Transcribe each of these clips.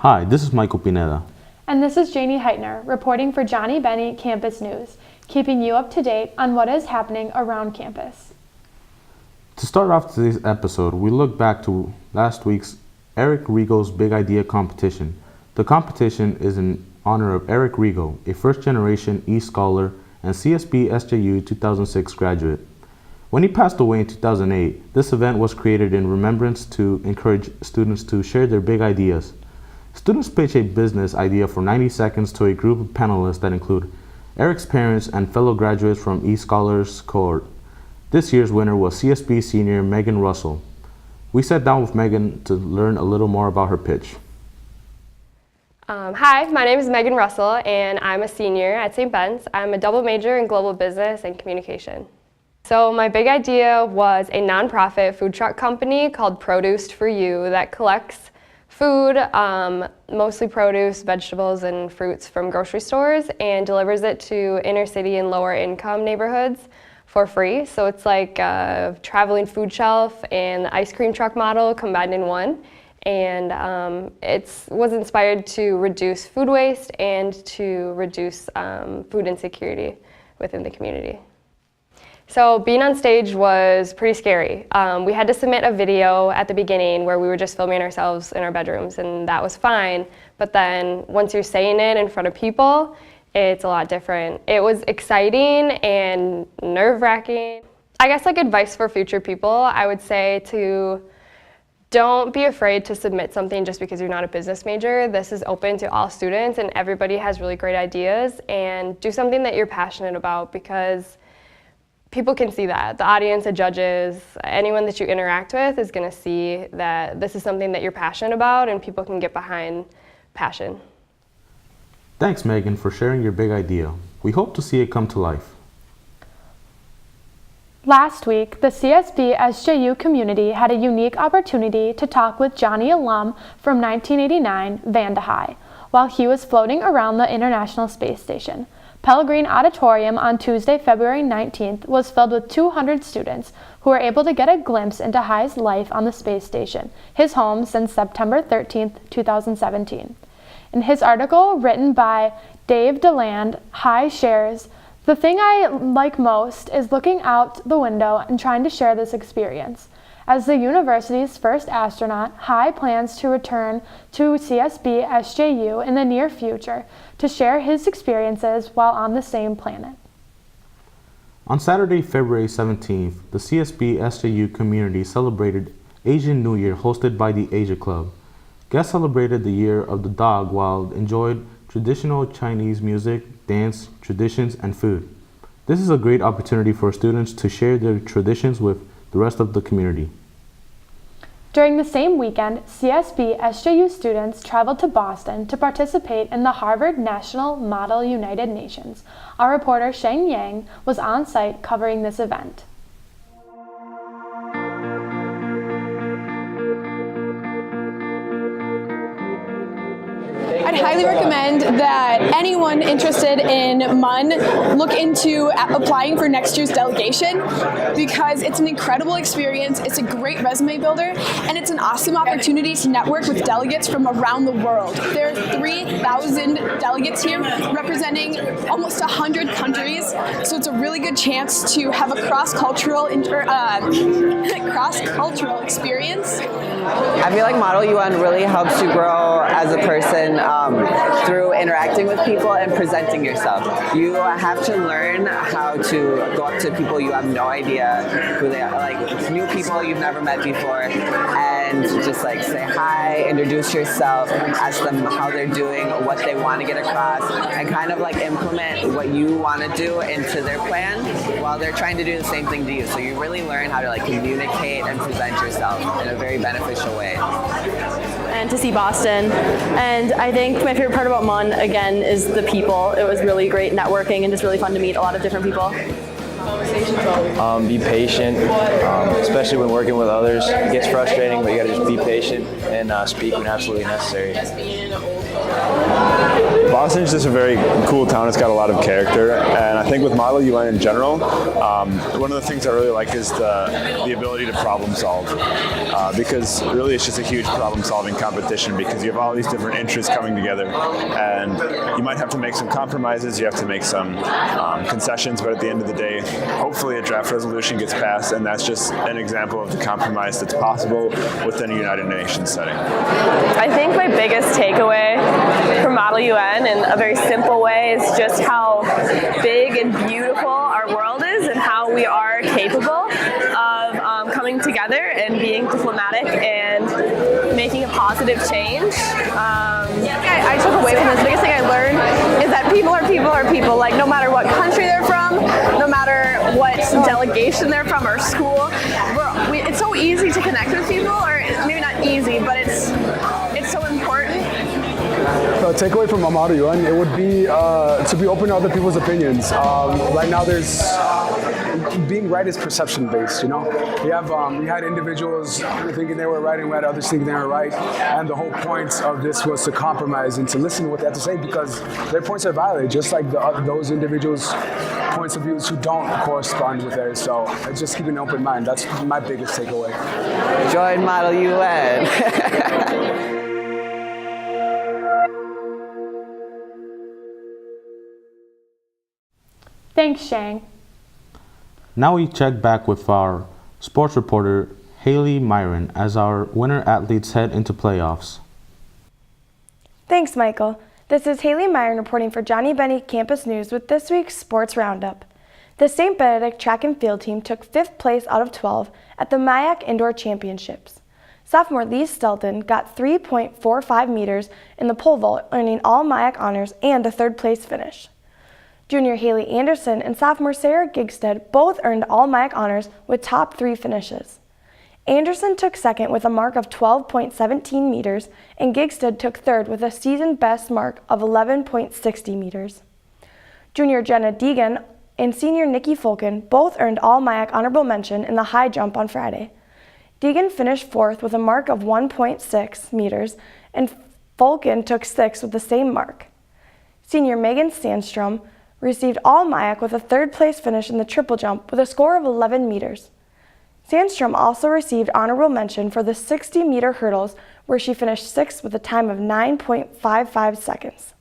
Hi, this is Michael Pineda. And this is Janie Heitner, reporting for Johnnie Bennie Campus News, keeping you up to date on what is happening around campus. To start off today's episode, we look back to last week's Eric Rego's Big Idea competition. The competition is in honor of Eric Rego, a first-generation E Scholar and CSB-SJU 2006 graduate. When he passed away in 2008, this event was created in remembrance to encourage students to share their big ideas. Students pitch a business idea for 90 seconds to a group of panelists that include Eric's parents and fellow graduates from E Scholars cohort. This year's winner was CSB senior Megan Russell. We sat down with Megan to learn a little more about her pitch. Hi, my name is Megan Russell and I'm a senior at St. Ben's. I'm a double major in global business and communication. So my big idea was a nonprofit food truck company called Produced for You that collects food, mostly produce, vegetables, and fruits from grocery stores and delivers it to inner city and lower income neighborhoods for free. So it's like a traveling food shelf and the ice cream truck model combined in one. And it was inspired to reduce food waste and to reduce food insecurity within the community. So being on stage was pretty scary. We had to submit a video at the beginning where we were just filming ourselves in our bedrooms, and that was fine. But then once you're saying it in front of people, it's a lot different. It was exciting and nerve-wracking. I guess like advice for future people, I would say to don't be afraid to submit something just because you're not a business major. This is open to all students and everybody has really great ideas, and do something that you're passionate about because people can see that. The audience, the judges, anyone that you interact with is going to see that this is something that you're passionate about and people can get behind passion. Thanks, Megan, for sharing your big idea. We hope to see it come to life. Last week, the CSB-SJU community had a unique opportunity to talk with Johnnie alum from 1989, Vande Hei, while he was floating around the International Space Station. Pellegrin Auditorium on Tuesday, February 19th was filled with 200 students who were able to get a glimpse into Hi's life on the space station, his home since September 13th, 2017. In his article written by Dave DeLand, Hi shares, "The thing I like most is looking out the window and trying to share this experience. As the university's first astronaut, Hi plans to return to CSB-SJU in the near future to share his experiences while on the same planet." On Saturday, February 17th, the CSB-SJU community celebrated Asian New Year hosted by the Asia Club. Guests celebrated the Year of the Dog while enjoyed traditional Chinese music, dance, traditions, and food. This is a great opportunity for students to share their traditions with the rest of the community. During the same weekend, CSB-SJU students traveled to Boston to participate in the Harvard National Model United Nations. Our reporter Sheng Yang was on site covering this event. I'd highly recommend that anyone interested in MUN look into applying for next year's delegation because it's an incredible experience, it's a great resume builder, and it's an awesome opportunity to network with delegates from around the world. There are 3,000 delegates here representing almost 100 countries, so it's a really good chance to have a cross-cultural experience. I feel like Model UN really helps you grow as a person through interacting with people and presenting yourself. You have to learn how to go up to people you have no idea who they are, like new people you've never met before, and just like say hi, introduce yourself, ask them how they're doing, what they want to get across, and kind of like implement what you want to do into their plan while they're trying to do the same thing to you. So you really learn how to like communicate and present yourself in a very beneficial way. And to see Boston. And I think my favorite part about MUN, again, is the people. It was really great networking and just really fun to meet a lot of different people. Be patient, especially when working with others. It gets frustrating, but you gotta just be patient and speak when absolutely necessary. Boston's just a very cool town. It's got a lot of character, and I think with Model UN in general, one of the things I really like is the ability to problem solve, because really it's just a huge problem-solving competition because you have all these different interests coming together, and you might have to make some compromises, you have to make some concessions, but at the end of the day, hopefully a draft resolution gets passed, and that's just an example of the compromise that's possible within a United Nations setting. I think my biggest takeaway from Model UN in a very simple way is just how big and beautiful our world is and how we are capable of coming together and being diplomatic and making a positive change. I took away from this, the biggest thing I learned is that people are people are people. Like no matter what country they're from, no matter what delegation they're from or school, it's so easy to connect with people, or maybe not easy, but it's so important. The takeaway from Model UN, it would be to be open to other people's opinions. Right now, being right is perception based. You had individuals thinking they were right and we had others thinking they were right, and the whole point of this was to compromise and to listen to what they have to say because their points are valid, just like those individuals' points of views who don't correspond with theirs. So just keeping an open mind. That's my biggest takeaway. Join Model UN. Thanks, Shang. Now we check back with our sports reporter, Haley Myron, as our winter athletes head into playoffs. Thanks, Michael. This is Haley Myron reporting for Johnnie Bennie Campus News with this week's Sports Roundup. The St. Benedict track and field team took 5th place out of 12 at the MIAC Indoor Championships. Sophomore Lee Stelton got 3.45 meters in the pole vault, earning all MIAC honors and a 3rd place finish. Junior Haley Anderson and sophomore Sarah Gigstead both earned all MIAC honors with top 3 finishes. Anderson took 2nd with a mark of 12.17 meters, and Gigstead took 3rd with a season best mark of 11.60 meters. Junior Jenna Deegan and senior Nikki Fulken both earned all MIAC honorable mention in the high jump on Friday. Deegan finished 4th with a mark of 1.6 meters, and Fulken took 6th with the same mark. Senior Megan Sandstrom received all MIAC with a 3rd place finish in the triple jump with a score of 11 meters. Sandstrom also received honorable mention for the 60-meter hurdles, where she finished 6th with a time of 9.55 seconds.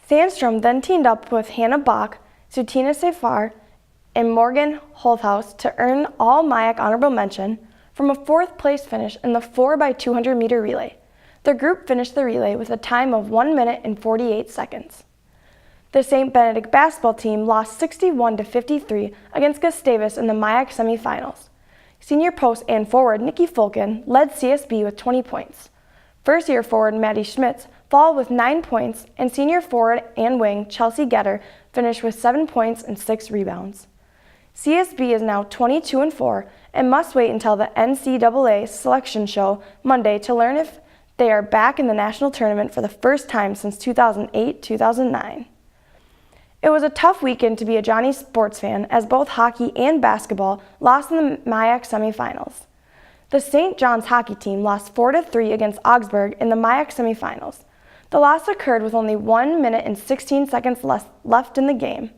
Sandstrom then teamed up with Hannah Bach, Sutina Safar, and Morgan Holthaus to earn all MIAC honorable mention from a 4th place finish in the 4x200 meter relay. The group finished the relay with a time of 1 minute and 48 seconds. The St. Benedict basketball team lost 61-53 against Gustavus in the MIAC semifinals. Senior post and forward Nikki Fulken led CSB with 20 points. First-year forward Maddie Schmitz followed with 9 points, and senior forward and wing Chelsea Getter finished with 7 points and 6 rebounds. CSB is now 22-4 and must wait until the NCAA selection show Monday to learn if they are back in the national tournament for the first time since 2008-2009. It was a tough weekend to be a Johnnie sports fan, as both hockey and basketball lost in the MIAC semifinals. The St. John's hockey team lost 4-3 against Augsburg in the MIAC semifinals. The loss occurred with only 1 minute and 16 seconds left in the game.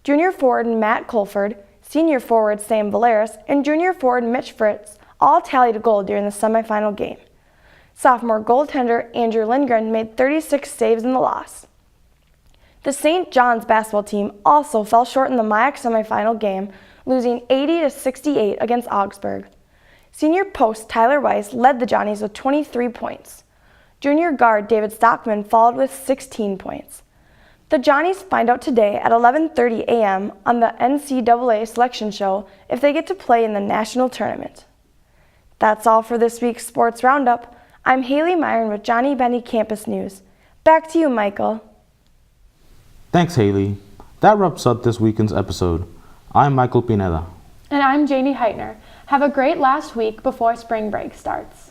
Junior forward Matt Colford, senior forward Sam Valeris, and junior forward Mitch Fritz all tallied a goal during the semifinal game. Sophomore goaltender Andrew Lindgren made 36 saves in the loss. The St. John's basketball team also fell short in the MIAC semifinal game, losing 80-68 against Augsburg. Senior post Tyler Weiss led the Johnnies with 23 points. Junior guard David Stockman followed with 16 points. The Johnnies find out today at 11:30 a.m. on the NCAA selection show if they get to play in the national tournament. That's all for this week's Sports Roundup. I'm Haley Myron with Johnnie Bennie Campus News. Back to you, Michael. Thanks, Haley. That wraps up this weekend's episode. I'm Michael Pineda. And I'm Janie Heitner. Have a great last week before spring break starts.